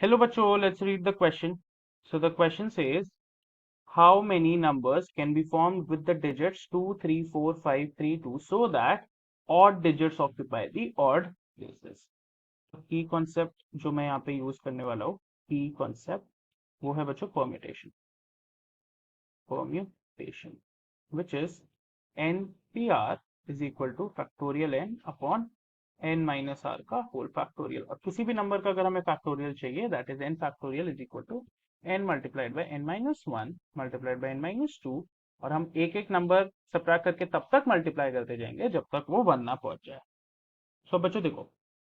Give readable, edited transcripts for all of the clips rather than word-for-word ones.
Hello, Bacho. Let's read the question. So the question says, how many numbers can be formed with the digits 2, 3, 4, 5, 3, 2 so that odd digits occupy the odd places? की concept जो मैं यहाँ पे use करने वाला हूँ, की concept वो है बच्चों permutation, which is NPR is equal to factorial n upon n minus r का होल फैक्टोरियल। और किसी भी नंबर का अगर हमें फैक्टोरियल चाहिए, that is n factorial is equal to n multiplied by n minus one multiplied by n minus two. और हम एक एक नंबर सब्ट्रैक्ट करके तब तक मल्टीप्लाई करते जाएंगे जब तक वो वन ना पहुंच जाए। सो बच्चों देखो,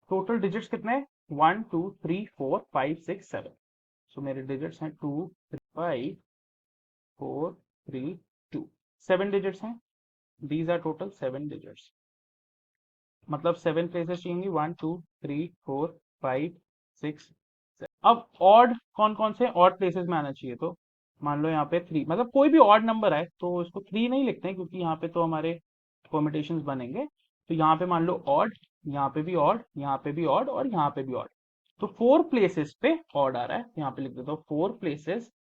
टोटल डिजिट्स कितने हैं? 1 2 3 4 5 6 7। सो मेरे डिजिट्स हैं 2 3 5 4 3 2। 7 डिजिट्स हैं। These are total 7 digits. मतलब 7 प्लेसेस चाहिए। 1 2 3 4 5 6। अब ऑड कौन कौन से ऑड प्लेसेस में आना चाहिए? तो मान लो यहाँ पे 3, मतलब कोई भी ऑड नंबर आए तो इसको 3 नहीं लिखते हैं, क्योंकि यहाँ पे तो हमारे परम्यूटेशंस बनेंगे। तो यहाँ पे मान लो ऑड, यहाँ पे भी ऑड, यहाँ पे भी ऑड और यहाँ पे भी ऑड। तो 4 प्लेसेस पे ऑड आ रहा है, यहाँ पे लिख देता हूँ 4 प्लेसेस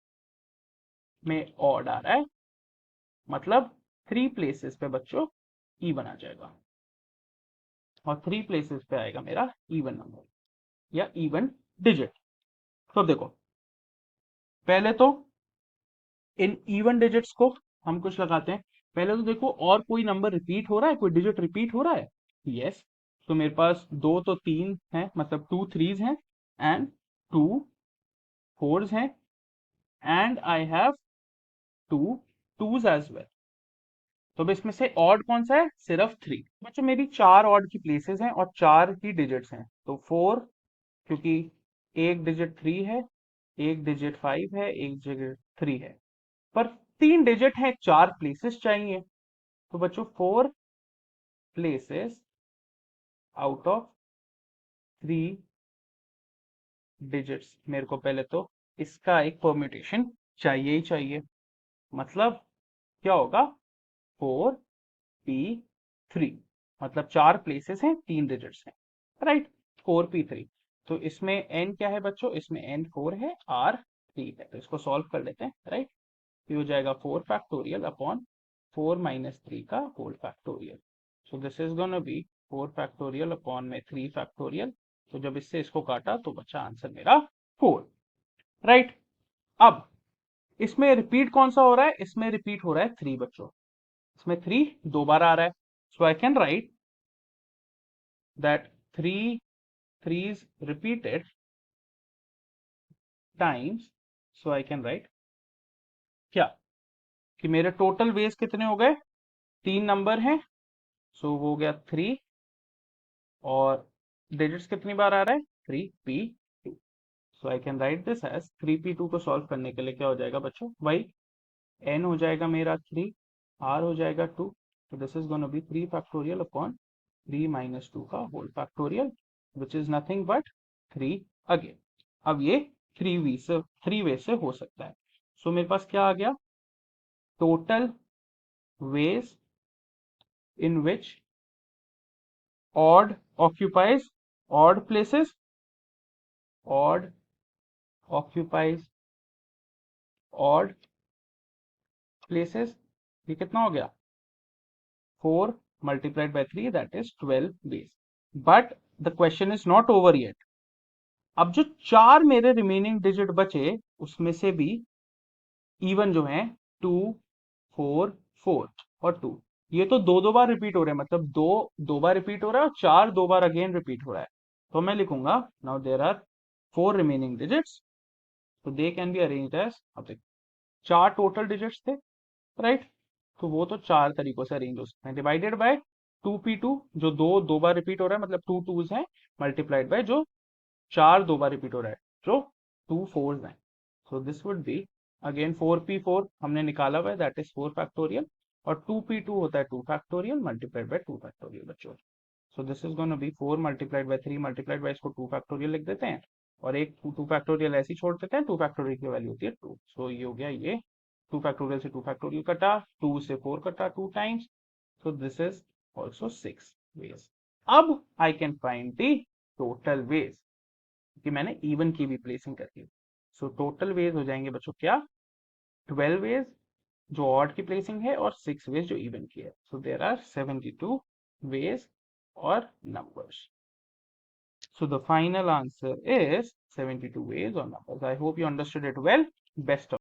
में ऑड आ रहा है। मतलब 3 प्लेसेस पे बच्चों इवन आ जाएगा और 3 प्लेसेस पे आएगा मेरा इवन नंबर या इवन डिजिट। तो देखो, पहले तो इन इवन डिजिट्स को हम कुछ लगाते हैं। पहले तो देखो, और कोई नंबर रिपीट हो रहा है, कोई डिजिट रिपीट हो रहा है? यस। तो मेरे पास दो तो तीन है, मतलब 2 3s हैं एंड 2 4s हैं and I have 2 2s as well. तो अब इसमें से ऑड कौन सा है? सिर्फ 3। बच्चों मेरी 4 ऑड की प्लेसेस हैं और 4 ही डिजिट्स हैं। तो 4, क्योंकि एक डिजिट 3 है, एक डिजिट 5 है, एक डिजिट 3 है, पर 3 डिजिट है, 4 प्लेसेस चाहिए। तो बच्चों 4 प्लेसेस आउट ऑफ 3 डिजिट्स, मेरे को पहले तो इसका एक परम्यूटेशन चाहिए ही चाहिए। मतलब क्या होगा? 4p3, मतलब 4 प्लेसेस हैं, 3 डिजिट्स हैं, राइट? 4p3। तो इसमें n क्या है बच्चों? इसमें n 4 है, r 3 है। तो इसको सॉल्व कर लेते हैं, राइट? ये हो जाएगा 4 फैक्टोरियल अपॉन 4 माइनस 3 का whole factorial. So this is gonna be 4 factorial upon में 3 फैक्टोरियल। तो जब इससे इसको काटा तो बचा आंसर मेरा 4, राइट? अब इसमें रिपीट कौन सा हो रहा है? इसमें रिपीट हो रहा है 3 बच्चों। इसमें 3 दो बार आ रहा है। So I can write that 3 3s repeated times. So I can write क्या कि मेरे टोटल वेज कितने हो गए? 3 नंबर हैं, सो वो हो गया 3। और डिजिट्स कितनी बार आ रहा है? 3p2। So I can write this as 3p2 को सॉल्व करने के लिए क्या हो जाएगा बच्चों? वही n हो जाएगा मेरा 3, r हो जाएगा 2। तो this is gonna be 3 factorial upon 3 minus 2 का whole factorial, which is nothing but 3 again. अब ये 3 वे से हो सकता है। सो मेरे पास क्या आ गया? Total ways in which odd occupies odd places, odd occupies odd places। ये कितना हो गया? 4 multiplied by 3, that is 12 ways। but the question is not over yet। अब जो 4 मेरे रिमेनिंग डिजिट बचे, उसमें से भी इवन जो है 2 4 4 और 2, ये तो दो दो बार रिपीट हो रहे हैं। मतलब दो दो बार रिपीट हो रहा है और 4 दो बार अगेन रिपीट हो रहा है। तो मैं लिखूंगा, now there are 4 remaining digits, तो they can be arranged as, अब देख, 4 टोटल डिजिट्स थे, राइट? तो वो तो 4 तरीकों से अरेंज हो सकते हैं। डिवाइडेड बाय 2p2, जो दो बार रिपीट हो रहा है, मतलब 2 2s हैं, मल्टीप्लाइड बाय जो 4 दो बार रिपीट हो रहा है, जो 2 4s हैं। So this would be again 4p4 हमने निकाला हुआ है, दैट इज 4 फैक्टोरियल। और 2p2 होता है 2 फैक्टोरियल मल्टीप्लाइड बाय 2 फैक्टोरियल बच्चों। सो this is gonna be 4 multiplied by 3 multiplied by, इसको 2 फैक्टोरियल लिख देते हैं और एक 2 फैक्टोरियल ऐसे ही छोड़ देते हैं। 2 फैक्टोरियल की वैल्यू होती है 2। सो ये हो गया, ये 2 फैक्टोरियल से 2 फैक्टोरियल कटा, 2 से 4 कटा 2 times. So this is also 6 ways। अब I can find the total ways. कि मैंने इवन की भी प्लेसिंग करी। सो टोटल वेज हो जाएंगे बच्चों क्या, 12 वेज जो ऑड की प्लेसिंग है और 6 वेज जो इवन की है। सो देर आर 72 वेज और numbers. So the final answer is 72 ways or numbers. I hope you understood it well. Best of